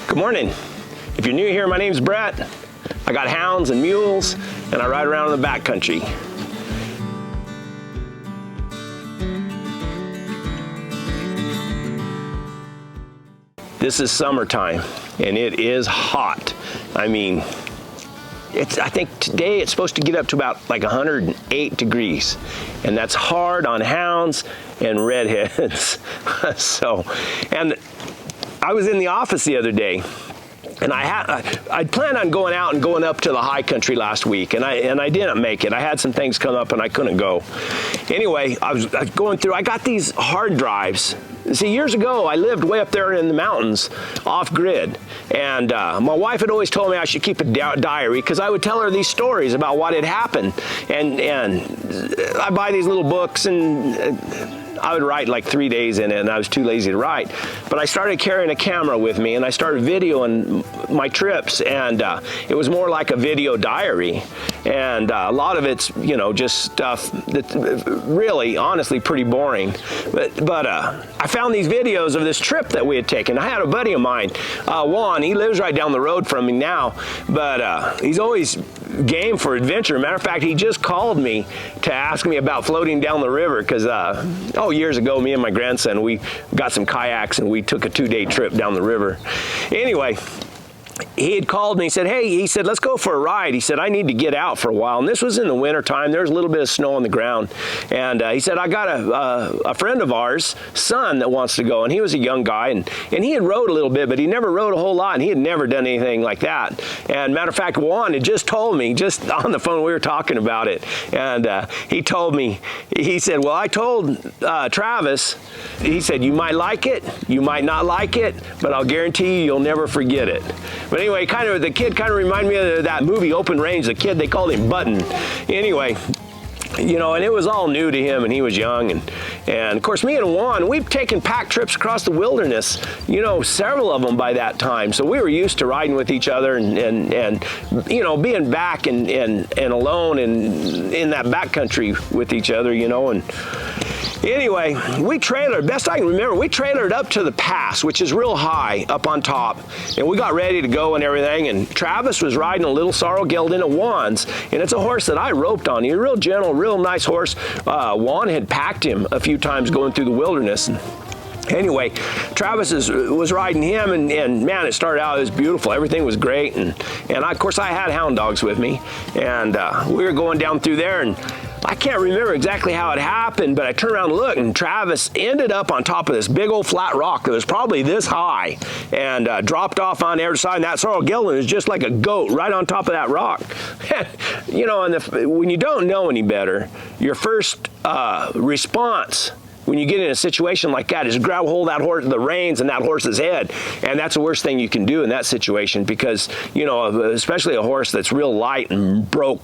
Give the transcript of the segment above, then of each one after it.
Good morning. If you're new here, my name's Brett. I got hounds and mules, and I ride around in the backcountry. This is summertime, and it is hot. I mean, I think today it's supposed to get up to about like 108 degrees, and that's hard on hounds and redheads. And I was in the office the other day, and I'd planned on going out and going up to the high country last week, and I didn't make it. I had some things come up and I couldn't go. Anyway, I was going through, I got these hard drives. See, years ago, I lived way up there in the mountains, off-grid, and my wife had always told me I should keep a diary because I would tell her these stories about what had happened, and I buy these little books, and I would write like 3 days in it, and I was too lazy to write. But I started carrying a camera with me, and I started videoing my trips, and it was more like a video diary. And a lot of it's, you know, just stuff that's really, honestly, pretty boring. But I found these videos of this trip that we had taken. I had a buddy of mine, Juan. He lives right down the road from me now, but he's always game for adventure. Matter of fact, he just called me to ask me about floating down the river because, years ago, me and my grandson, we got some kayaks and we took a 2-day trip down the river. Anyway, he had called me. He said, hey, let's go for a ride. He said, I need to get out for a while. And this was in the winter time. There was a little bit of snow on the ground. And he said, I got a friend of ours, son, that wants to go. And he was a young guy. And he had rode a little bit, but he never rode a whole lot. And he had never done anything like that. And matter of fact, Juan had just told me, just on the phone, we were talking about it. And he told me, he said, well, I told Travis, he said, you might like it, you might not like it, but I'll guarantee you'll never forget it. But anyway, the kid kind of reminded me of that movie, Open Range. The kid, they called him Button. Anyway, you know, and it was all new to him, and he was young. And of course, me and Juan, we've taken pack trips across the wilderness, you know, several of them by that time. So we were used to riding with each other and you know, being back and alone and in that backcountry with each other, you know. And anyway, we trailered, best I can remember, we trailered up to the pass, which is real high up on top. And we got ready to go and everything. And Travis was riding a little sorrel gelding at Juan's. And it's a horse that I roped on. He's a real gentle, real nice horse. Juan had packed him a few times going through the wilderness. Anyway, Travis was riding him, and man, it started out, it was beautiful. Everything was great. And of course, I had hound dogs with me. And we were going down through there, and I can't remember exactly how it happened, but I turned around and looked, and Travis ended up on top of this big old flat rock that was probably this high, and dropped off on the other side. And that sorrel gelding is just like a goat right on top of that rock. You know, and when you don't know any better, your first response when you get in a situation like that is grab hold of that horse, the reins, and that horse's head. And that's the worst thing you can do in that situation because, you know, especially a horse that's real light and broke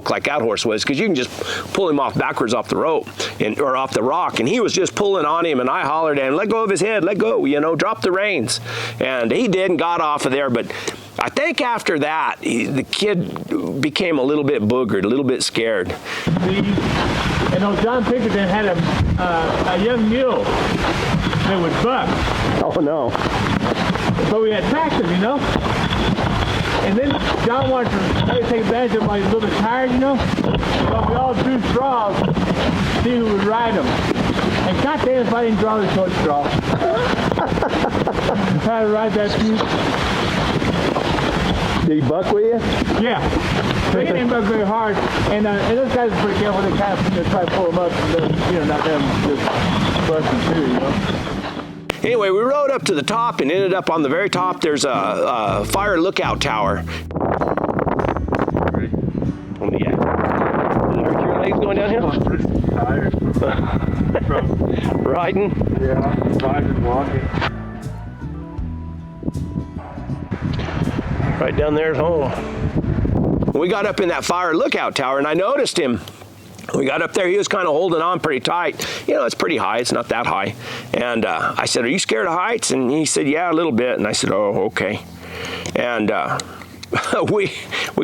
like that horse was, because you can just pull him off backwards off the rope or off the rock. And he was just pulling on him, and I hollered at him, let go of his head, let go, you know, drop the reins. And he did and got off of there. But I think after that, the kid became a little bit boogered, a little bit scared. You know, John Pinkerton had a young mule that would buck. Oh, no. So we had packed him, you know. And then John wanted to take advantage of him while he was a little bit tired, you know. So we all drew straws to see who would ride him. And God damn if I didn't draw the short straw. Try to ride that too. Did he buck with you? Yeah. They didn't buck very hard. And those guys are pretty careful. They kind of try to pull him up and then, you know, not them just busting through, you know. Anyway, we rode up to the top and ended up on the very top. There's a fire lookout tower. Ready? Oh, yeah. Does it hurt your legs going down here? I'm pretty tired from Riding? Yeah, riding and walking. Right down there's home. We got up in that fire lookout tower, and I noticed him. We got up there, he was kind of holding on pretty tight. You know, it's pretty high, it's not that high. And I said, are you scared of heights? And he said, yeah, a little bit. And I said, oh, okay. And we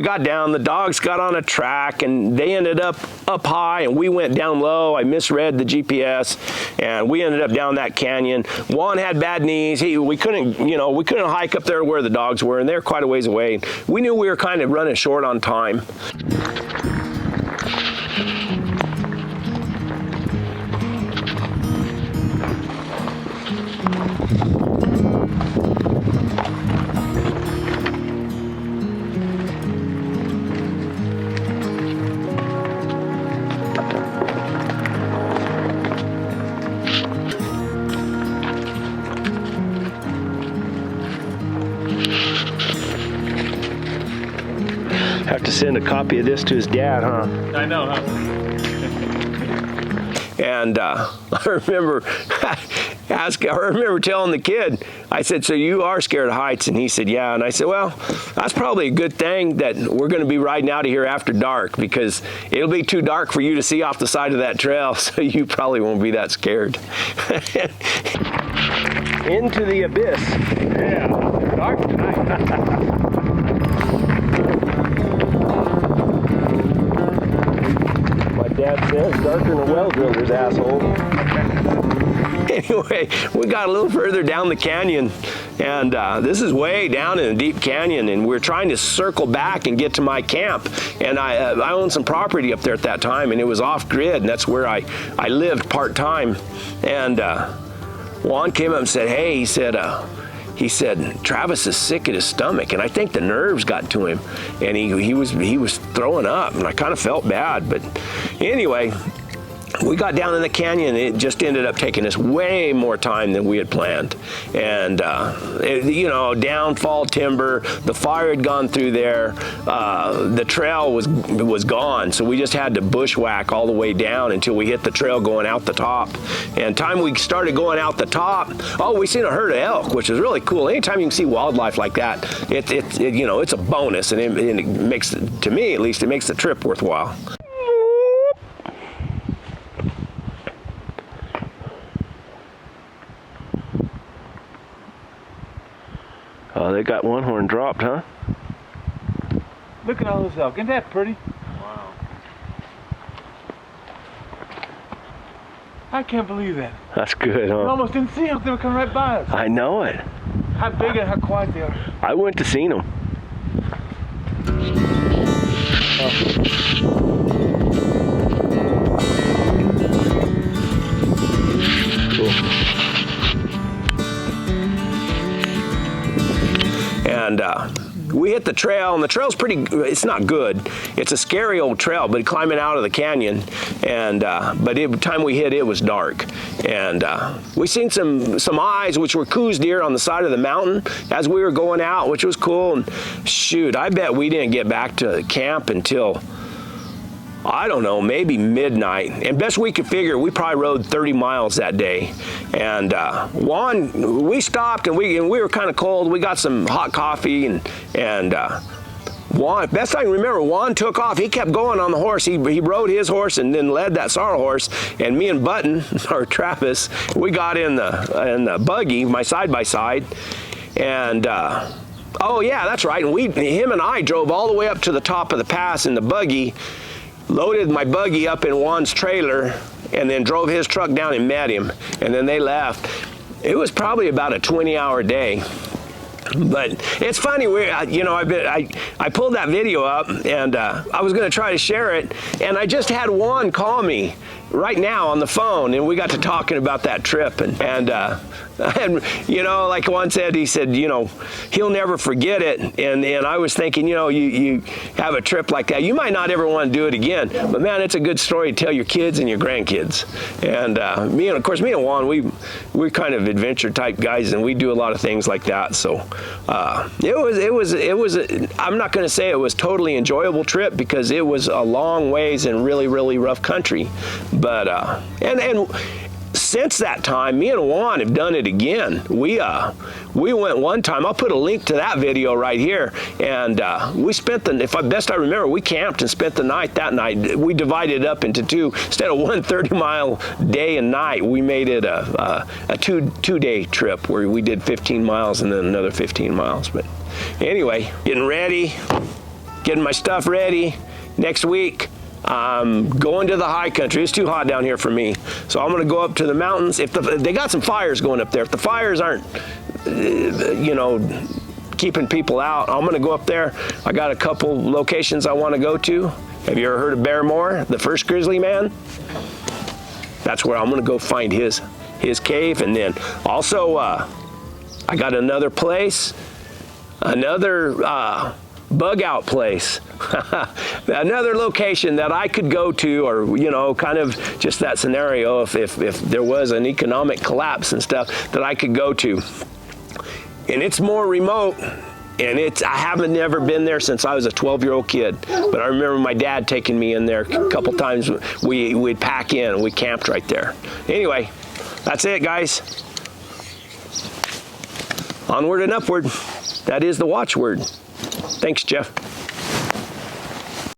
got down, the dogs got on a track, and they ended up high, and we went down low. I misread the GPS, and we ended up down that canyon. Juan had bad knees. We couldn't hike up there where the dogs were, and they're quite a ways away. We knew we were kind of running short on time. Have to send a copy of this to his dad, huh? I know, huh? And I remember telling the kid, I said, so you are scared of heights? And he said, yeah. And I said, well, that's probably a good thing that we're going to be riding out of here after dark, because it'll be too dark for you to see off the side of that trail, so you probably won't be that scared. Into the abyss. Yeah, dark tonight. Dad says darker than a well driller's asshole. Anyway, we got a little further down the canyon, and this is way down in a deep canyon, and we're trying to circle back and get to my camp. And I owned some property up there at that time, and it was off grid, and that's where I lived part-time. And Juan came up and said, hey, he said, Travis is sick at his stomach, and I think the nerves got to him, and he was throwing up, and I kind of felt bad. But anyway, we got down in the canyon, and it just ended up taking us way more time than we had planned. And downfall timber, the fire had gone through there, the trail was gone, so we just had to bushwhack all the way down until we hit the trail going out the top. And time we started going out the top, we seen a herd of elk, which is really cool. Anytime you can see wildlife like that, it's a bonus, and it makes, to me at least, it makes the trip worthwhile. Oh, they got one horn dropped, huh? Look at all this elk. Isn't that pretty? Wow. I can't believe that. That's good, huh? We almost didn't see them. They were coming right by us. I know it. How big and how quiet they are. I went to see them. And we hit the trail, and the trail's it's not good. It's a scary old trail, but climbing out of the canyon, and but by the time we hit, it was dark. And we seen some eyes, which were Coues deer on the side of the mountain as we were going out, which was cool. And shoot, I bet we didn't get back to camp until, I don't know, maybe midnight. And best we could figure, we probably rode 30 miles that day. And Juan, we stopped, and we were kind of cold. We got some hot coffee, and Juan, best I can remember, Juan took off. He kept going on the horse. He rode his horse and then led that sorrel horse. And me and Button, or Travis, we got in the buggy, my side-by-side, and oh yeah, that's right. And him and I drove all the way up to the top of the pass in the buggy, loaded my buggy up in Juan's trailer, and then drove his truck down and met him, and then they left. It was probably about a 20-hour day. But it's funny, I pulled that video up, and I was going to try to share it, and I just had Juan call me right now on the phone, and we got to talking about that trip, and like Juan said, he said, he'll never forget it, and I was thinking, you have a trip like that, you might not ever want to do it again, but man, it's a good story to tell your kids and your grandkids. And me and Juan, we're kind of adventure type guys, and we do a lot of things like that. So it was I'm not going to say it was totally enjoyable trip, because it was a long ways in really, really rough country, but and since that time, me and Juan have done it again. We went one time. I'll put a link to that video right here. And we spent best I remember, we camped and spent the night that night. We divided it up into two. Instead of one 30-mile day and night, we made it a two-day trip where we did 15 miles and then another 15 miles. But anyway, getting ready, getting my stuff ready. Next week, I'm going to the high country. It's too hot down here for me. So I'm going to go up to the mountains. They got some fires going up there. If the fires aren't, keeping people out, I'm going to go up there. I got a couple locations I want to go to. Have you ever heard of Bear Moore, the first grizzly man? That's where I'm going to go find his cave. And then also, I got another place, another bug out place, another location that I could go to, or kind of just that scenario if there was an economic collapse and stuff that I could go to. And it's more remote, and I haven't never been there since I was a 12-year-old kid. But I remember my dad taking me in there a couple times. We'd pack in and we camped right there. Anyway, that's it, guys. Onward and upward. That is the watchword. Thanks, Jeff.